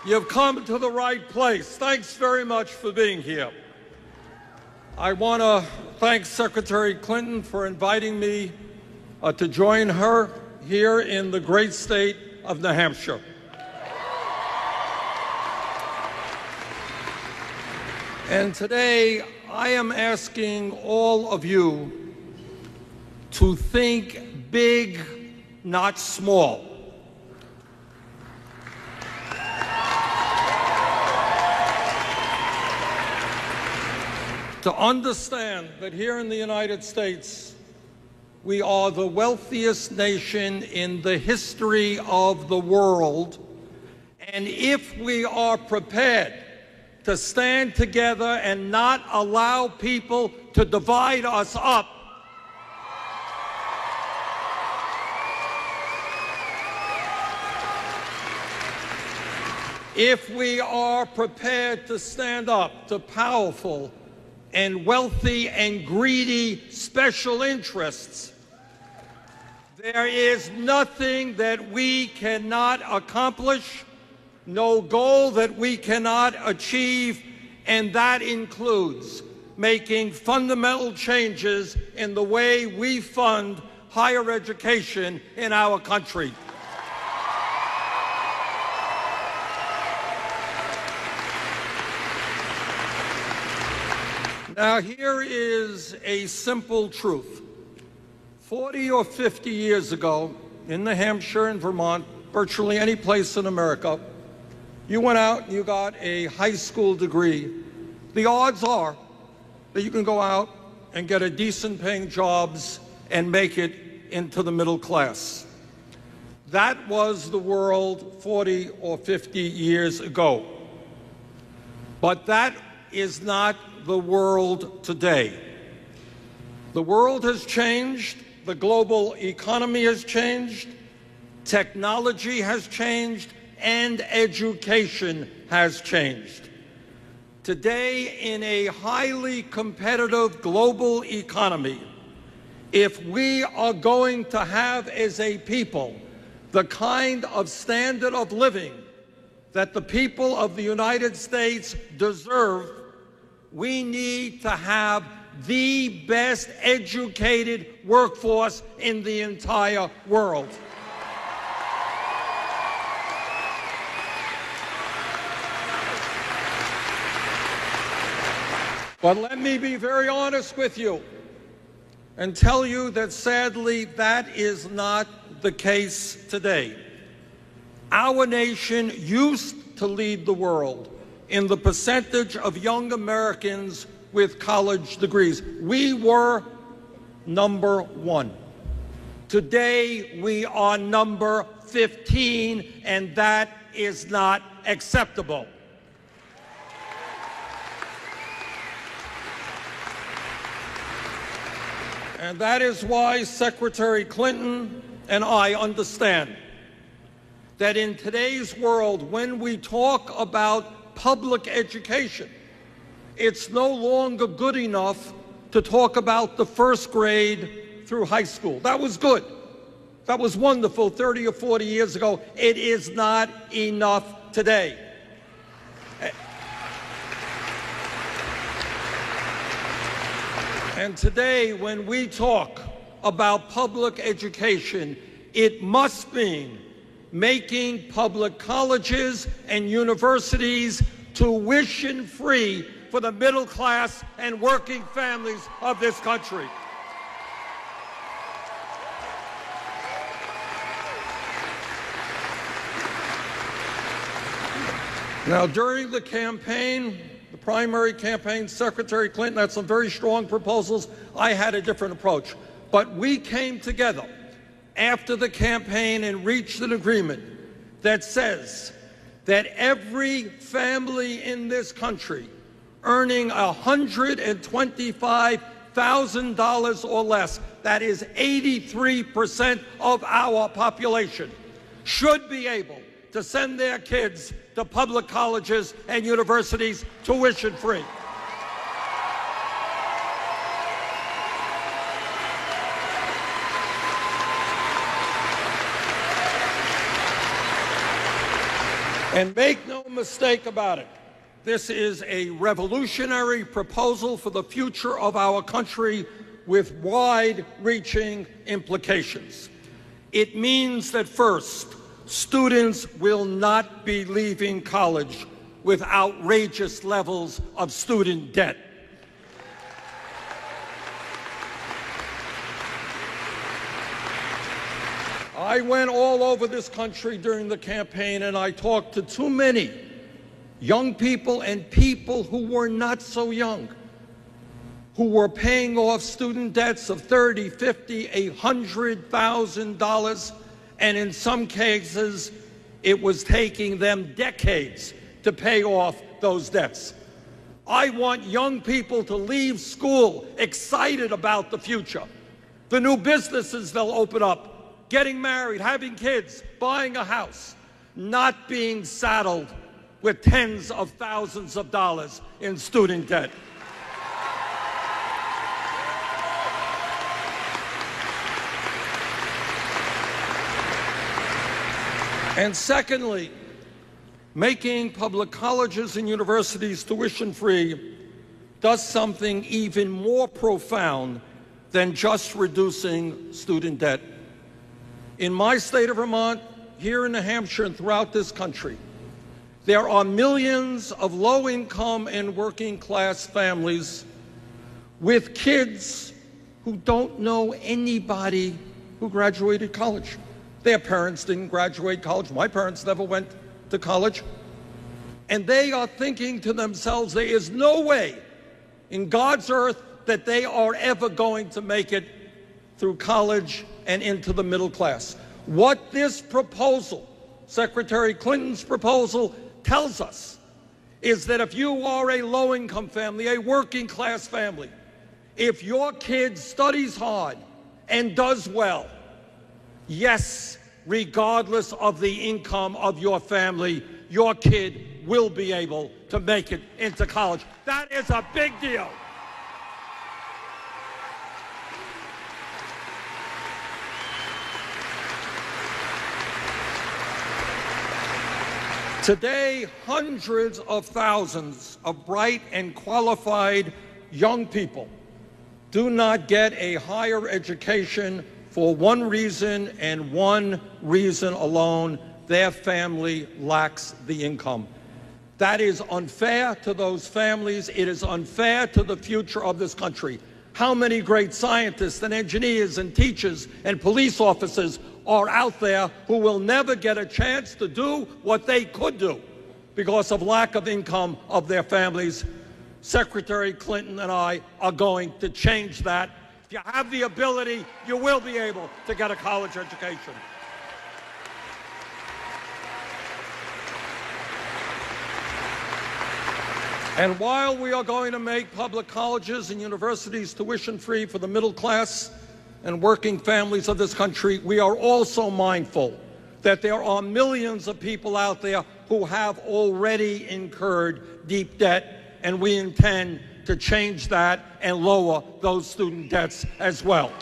You've come to the right place. Thanks very much for being here. I want to thank Secretary Clinton for inviting me to join her here in the great state of New Hampshire. And today, I am asking all of you to think big, not small. To understand that here in the United States, we are the wealthiest nation in the history of the world, and if we are prepared to stand together and not allow people to divide us up, if we are prepared to stand up to powerful and wealthy and greedy special interests, there is nothing that we cannot accomplish, no goal that we cannot achieve, and that includes making fundamental changes in the way we fund higher education in our country. Now, here is a simple truth. 40 or 50 years ago, in New Hampshire and Vermont, virtually any place in America, you went out and you got a high school degree. The odds are that you can go out and get a decent paying jobs and make it into the middle class. That was the world 40 or 50 years ago. But that is not the world today. The world has changed, the global economy has changed, technology has changed, and education has changed. Today, in a highly competitive global economy, if we are going to have as a people the kind of standard of living that the people of the United States deserve, we need to have the best educated workforce in the entire world. But let me be very honest with you and tell you that sadly that is not the case today. Our nation used to lead the world in the percentage of young Americans with college degrees. We were number one. Today, we are number 15, and that is not acceptable. And that is why Secretary Clinton and I understand that in today's world, when we talk about public education, it's no longer good enough to talk about the first grade through high school. That was good. That was wonderful 30 or 40 years ago. It is not enough today. And today, when we talk about public education, it must mean making public colleges and universities tuition-free for the middle class and working families of this country. Now, during the campaign, the primary campaign, Secretary Clinton had some very strong proposals. I had a different approach. But we came together after the campaign and reached an agreement that says that every family in this country earning $125,000 or less, that is 83% of our population, should be able to send their kids to public colleges and universities tuition-free. And make no mistake about it, this is a revolutionary proposal for the future of our country with wide-reaching implications. It means that first, students will not be leaving college with outrageous levels of student debt. I went all over this country during the campaign, and I talked to too many young people and people who were not so young, who were paying off student debts of $30,000, $50,000, $100,000, and in some cases, it was taking them decades to pay off those debts. I want young people to leave school excited about the future, the new businesses they'll open up, getting married, having kids, buying a house, not being saddled with tens of thousands of dollars in student debt. And secondly, making public colleges and universities tuition-free does something even more profound than just reducing student debt. In my state of Vermont, here in New Hampshire, and throughout this country, there are millions of low-income and working-class families with kids who don't know anybody who graduated college. Their parents didn't graduate college. My parents never went to college. And they are thinking to themselves, there is no way in God's earth that they are ever going to make it through college and into the middle class. What this proposal, Secretary Clinton's proposal, tells us is that if you are a low-income family, a working-class family, if your kid studies hard and does well, yes, regardless of the income of your family, your kid will be able to make it into college. That is a big deal. Today, hundreds of thousands of bright and qualified young people do not get a higher education for one reason and one reason alone: their family lacks the income. That is unfair to those families. It is unfair to the future of this country. How many great scientists and engineers and teachers and police officers are out there who will never get a chance to do what they could do because of lack of income of their families? Secretary Clinton and I are going to change that. If you have the ability, you will be able to get a college education. And while we are going to make public colleges and universities tuition-free for the middle class and working families of this country, we are also mindful that there are millions of people out there who have already incurred deep debt, and we intend to change that and lower those student debts as well.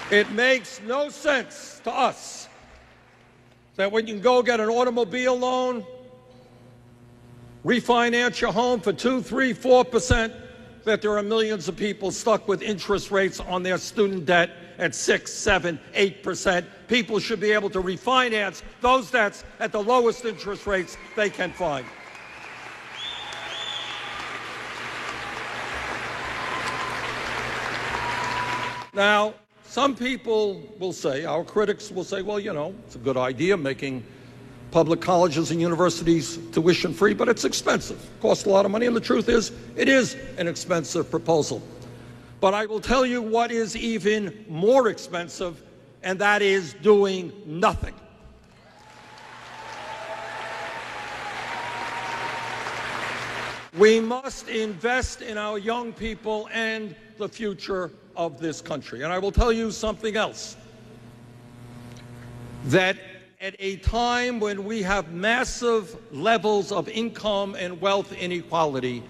It makes no sense to us that when you can go get an automobile loan, refinance your home for 2%, 3%, 4%, that there are millions of people stuck with interest rates on their student debt at 6%, 7%, 8%. People should be able to refinance those debts at the lowest interest rates they can find. Now, some people will say, our critics will say, well, you know, it's a good idea making public colleges and universities tuition-free, but it's expensive. It costs a lot of money, and the truth is, it is an expensive proposal. But I will tell you what is even more expensive, and that is doing nothing. We must invest in our young people and the future of this country. And I will tell you something else, that at a time when we have massive levels of income and wealth inequality,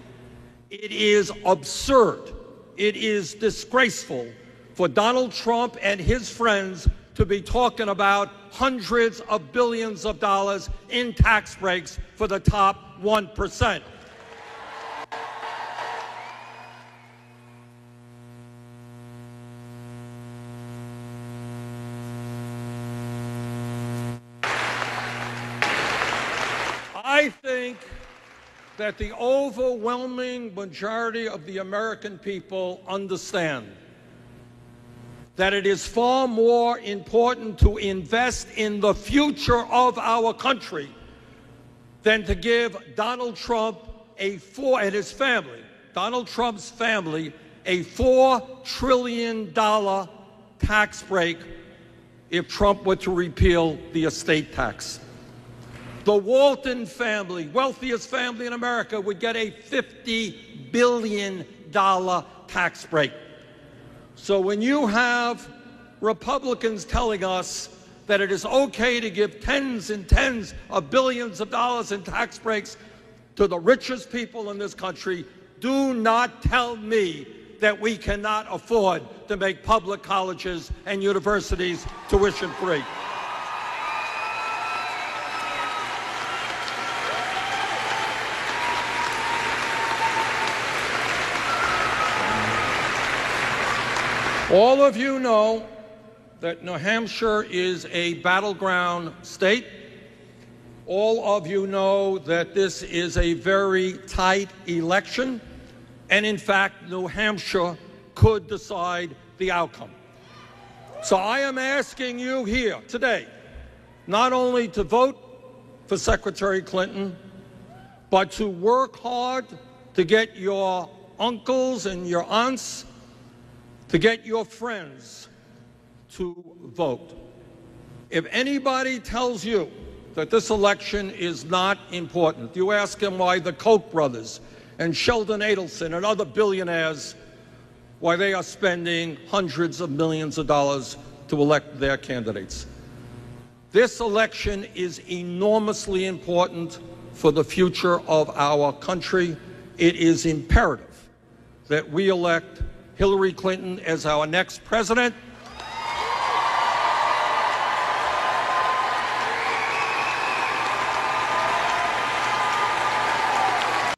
it is absurd, it is disgraceful for Donald Trump and his friends to be talking about hundreds of billions of dollars in tax breaks for the top 1%. I think that the overwhelming majority of the American people understand that it is far more important to invest in the future of our country than to give Donald Trump and his family, Donald Trump's family, a $4 trillion tax break if Trump were to repeal the estate tax. The Walton family, wealthiest family in America, would get a $50 billion tax break. So when you have Republicans telling us that it is okay to give tens and tens of billions of dollars in tax breaks to the richest people in this country, do not tell me that we cannot afford to make public colleges and universities tuition free. All of you know that New Hampshire is a battleground state. All of you know that this is a very tight election, and in fact, New Hampshire could decide the outcome. So I am asking you here today not only to vote for Secretary Clinton, but to work hard to get your uncles and your aunts, to get your friends to vote. If anybody tells you that this election is not important, you ask them why the Koch brothers and Sheldon Adelson and other billionaires, why they are spending hundreds of millions of dollars to elect their candidates. This election is enormously important for the future of our country. It is imperative that we elect Hillary Clinton as our next president,